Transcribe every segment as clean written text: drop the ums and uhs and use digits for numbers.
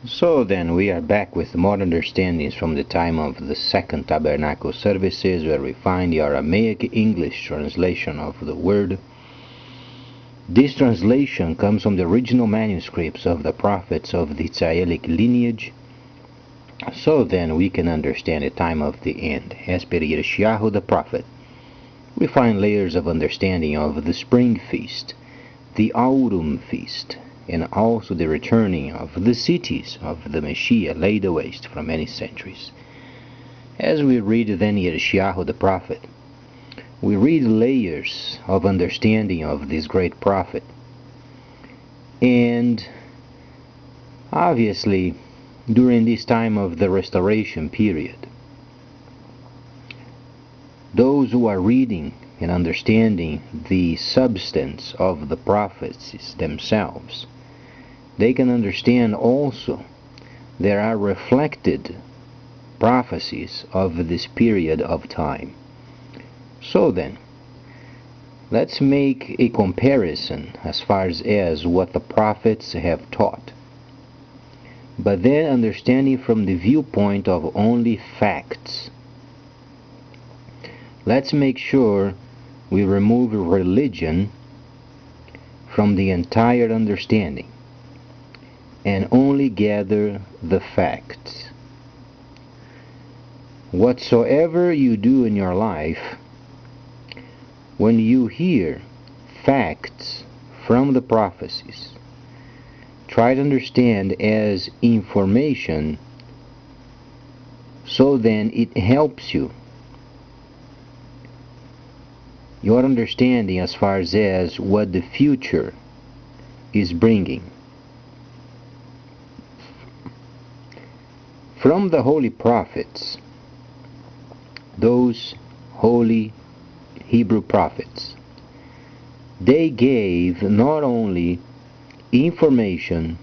So then we are back with more understandings from the time of the Second Tabernacle services, where we find the Aramaic English translation of the word. This translation comes from the original manuscripts of the prophets of the Tzailik lineage. So then we can understand the time of the end. As per Yirmiyahu the prophet, we find layers of understanding of the spring feast, the Autumn feast, and also the returning of the cities of the Messiah laid waste for many centuries. As we read then Yirmiyahu the prophet, we read layers of understanding of this great prophet. And obviously, during this time of the restoration period, those who are reading and understanding the substance of the prophecies themselves, they can understand also there are reflected prophecies of this period of time. So then, let's make a comparison as far as what the prophets have taught, but then understanding from the viewpoint of only facts. Let's make sure we remove religion from the entire understanding and only gather the facts. Whatsoever you do in your life, when you hear facts from the prophecies, try to understand as information, so then it helps you, your understanding as far as what the future is bringing. From the holy prophets, those holy Hebrew prophets, they gave not only information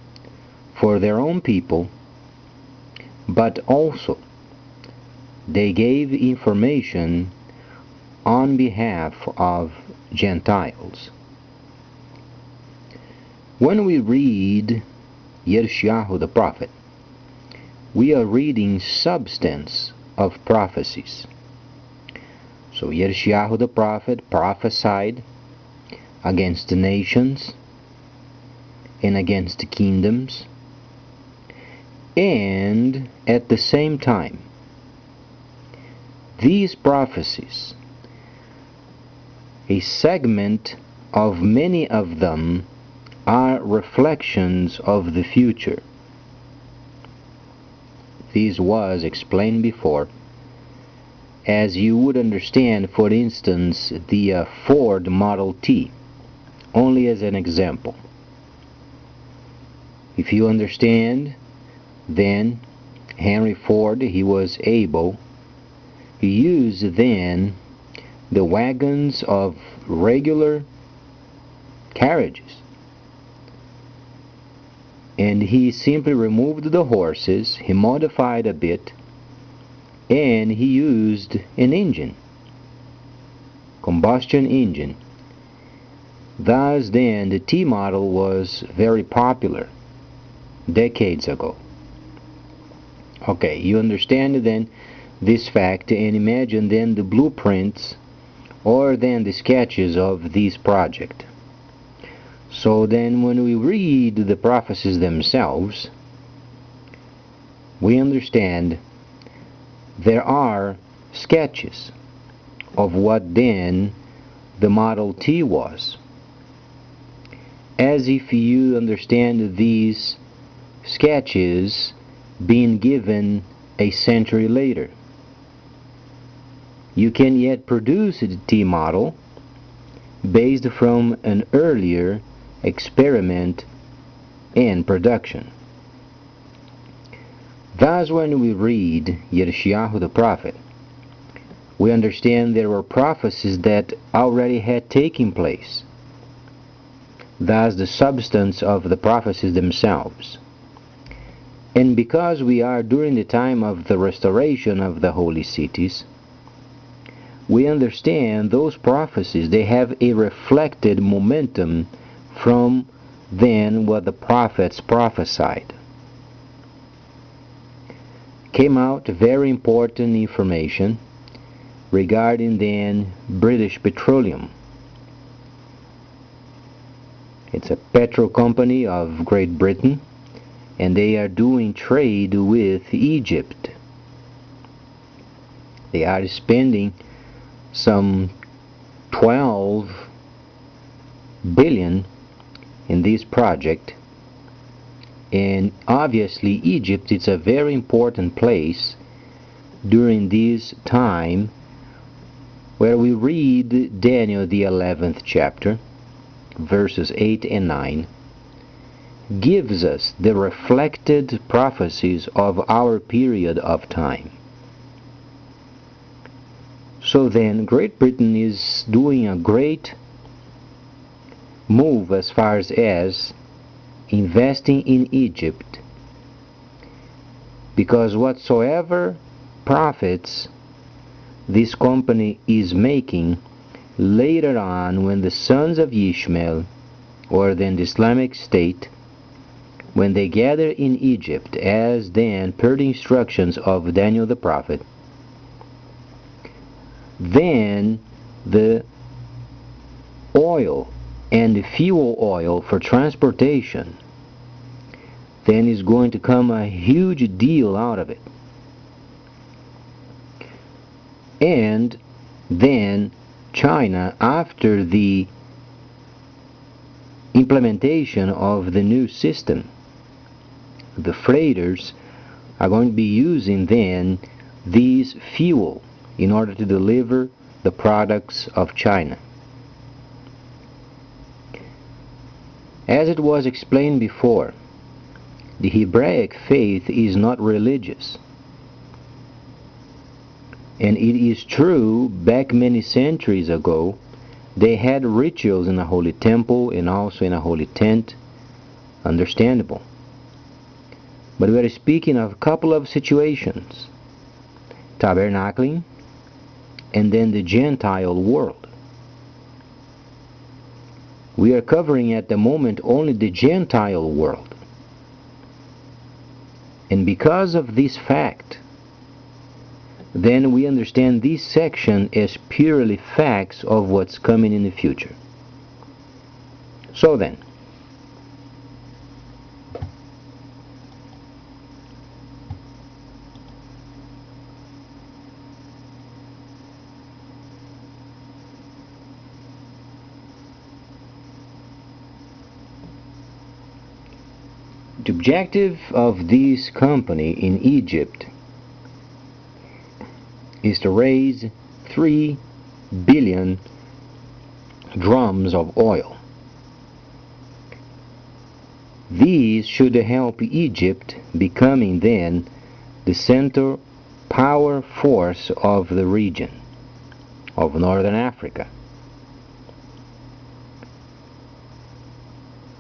for their own people, but also they gave information on behalf of Gentiles. When we read Yirmiyahu the prophet, we are reading substance of prophecies. So Yirmiyahu the prophet prophesied against the nations and against the kingdoms, and at the same time, these prophecies, a segment of many of them, are reflections of the future. This was explained before, as you would understand, for instance, the Ford Model T, only as an example. If you understand, then Henry Ford, he was able, he used then the wagons of regular carriages, and he simply removed the horses, he modified a bit, and he used an engine, combustion engine. Thus then the T model was very popular decades ago. Okay, you understand then this fact, and imagine then the blueprints or then the sketches of this project. So then when we read the prophecies themselves, we understand there are sketches of what then the Model T was, as if you understand these sketches being given a century later. You can yet produce the T model based from an earlier experiment and production. Thus when we read Yirmiyahu the prophet, we understand there were prophecies that already had taken place. Thus the substance of the prophecies themselves. And because we are during the time of the restoration of the holy cities, we understand those prophecies, they have a reflected momentum from then what the prophets prophesied. came out very important information regarding then British Petroleum. It's a petrol company of Great Britain, and they are doing trade with Egypt. They are spending some 12 billion in this project, and obviously Egypt is a very important place during this time where we read Daniel the 11th chapter, verses 8 and 9, gives us the reflected prophecies of our period of time. So then Great Britain is doing a great move as far as investing in Egypt, because whatsoever profits this company is making later on, when the sons of Ishmael, or then the Islamic State, when they gather in Egypt, as then per the instructions of Daniel the prophet, then the oil and the fuel oil for transportation, then is going to come a huge deal out of it. And then China, after the implementation of the new system, the freighters are going to be using then these fuel in order to deliver the products of China. As it was explained before, the Hebraic faith is not religious. And it is true, back many centuries ago, they had rituals in a holy temple and also in a holy tent. Understandable. But we are speaking of a couple of situations: tabernacling and then the Gentile world. We are covering at the moment only the Gentile world. And because of this fact, then we understand this section as purely facts of what's coming in the future. So then, the objective of this company in Egypt is to raise 3 billion drums of oil. These should help Egypt becoming then the center power force of the region of Northern Africa.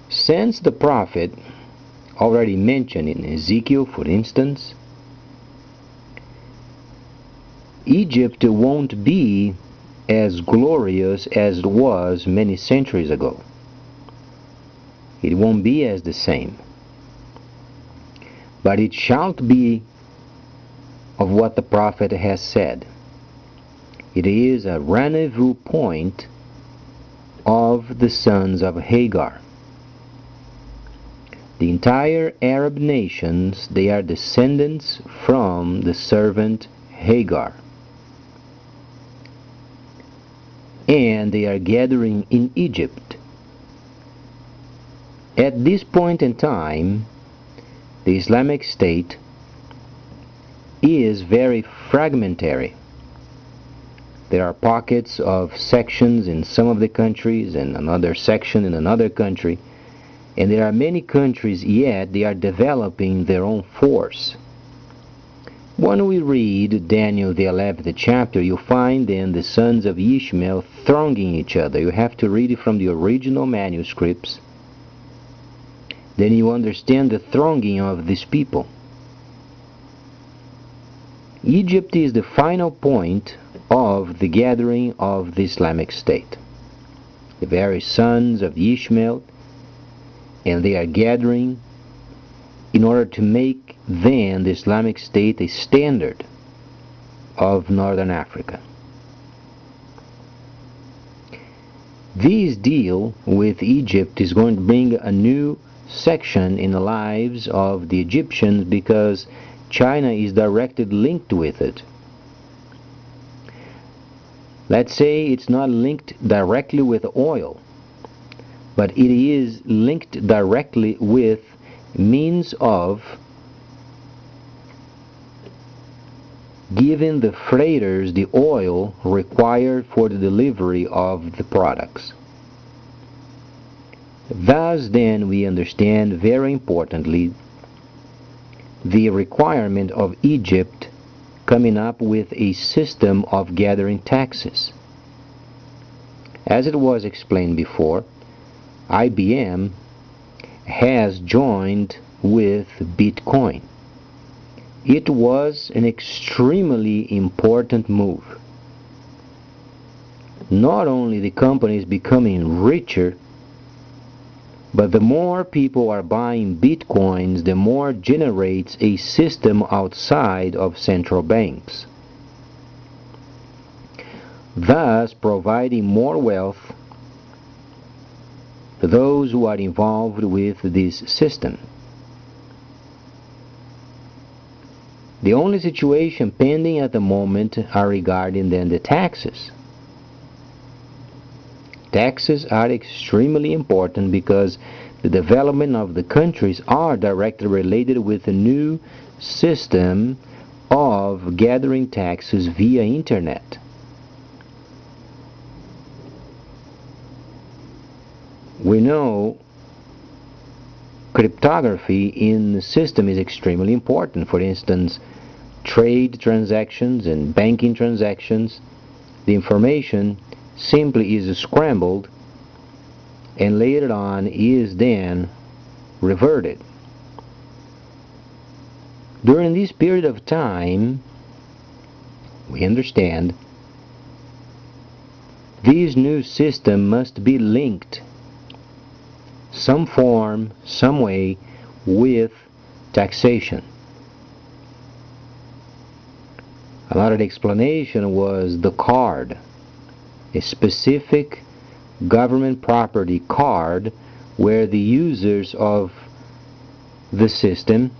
Since the prophet already mentioned in Ezekiel, for instance, Egypt won't be as glorious as it was many centuries ago. It won't be as the same. But it shall be of what the prophet has said. It is a rendezvous point of the sons of Hagar. The entire Arab nations, they are descendants from the servant Hagar. And they are gathering in Egypt. At this point in time, the Islamic State is very fragmentary. There are pockets of sections in some of the countries and another section in another country, and there are many countries yet they are developing their own force. When we read Daniel the 11th chapter, you find then the sons of Ishmael thronging each other. You have to read it from the original manuscripts. Then you understand the thronging of these people. Egypt is the final point of the gathering of the Islamic State. The very sons of Ishmael, and they are gathering in order to make then the Islamic State a standard of Northern Africa. This deal with Egypt is going to bring a new section in the lives of the Egyptians because China is directly linked with it. Let's say it's not linked directly with oil, but it is linked directly with means of giving the freighters the oil required for the delivery of the products. Thus then we understand very importantly the requirement of Egypt coming up with a system of gathering taxes. As it was explained before, IBM has joined with Bitcoin. It was an extremely important move. Not only the company is becoming richer, but the more people are buying bitcoins, the more generates a system outside of central banks, thus providing more wealth to those who are involved with this system. The only situation pending at the moment are regarding then the taxes. Taxes are extremely important because the development of the countries are directly related with the new system of gathering taxes via internet. We know cryptography in the system is extremely important. For instance, trade transactions and banking transactions, the information simply is scrambled and later on is then reverted. During this period of time, we understand this new system must be linked some form, some way with taxation. Another explanation was the card, a specific government property card where the users of the system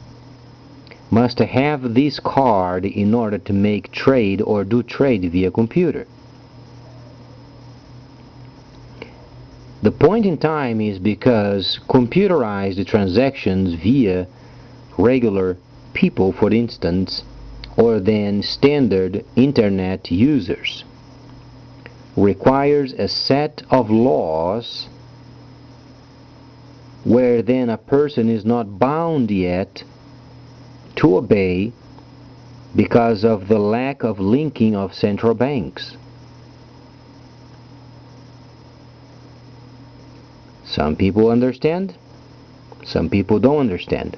must have this card in order to make trade or do trade via computer. The point in time is because computerized transactions via regular people, for instance, or then standard internet users, requires a set of laws where then a person is not bound yet to obey because of the lack of linking of central banks. Some people understand, some people don't understand.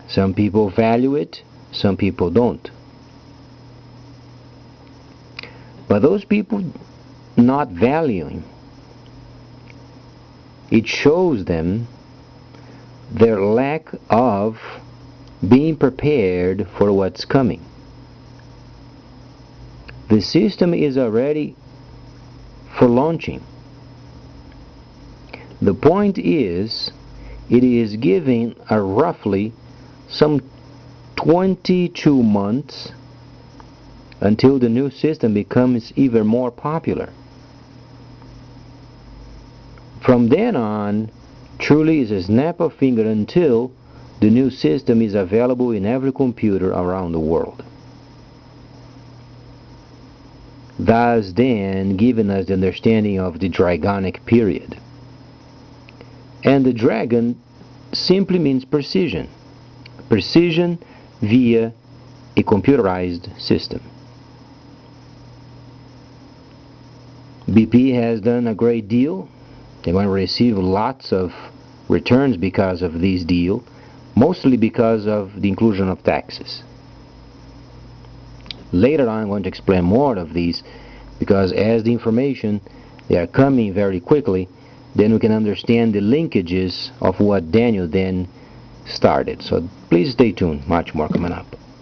Some people value it, some people don't. But those people not valuing, it shows them their lack of being prepared for what's coming. The system is already for launching. The point is, it is giving a roughly some 22 months until the new system becomes even more popular. From then on, truly is a snap of finger until the new system is available in every computer around the world. Thus then giving us the understanding of the Dragonic period. And the dragon simply means precision. Precision via a computerized system. BP has done a great deal. They're going to receive lots of returns because of this deal, mostly because of the inclusion of taxes. Later on I'm going to explain more of these, because as the information they are coming very quickly, then we can understand the linkages of what Daniel then started. So please stay tuned, much more coming up.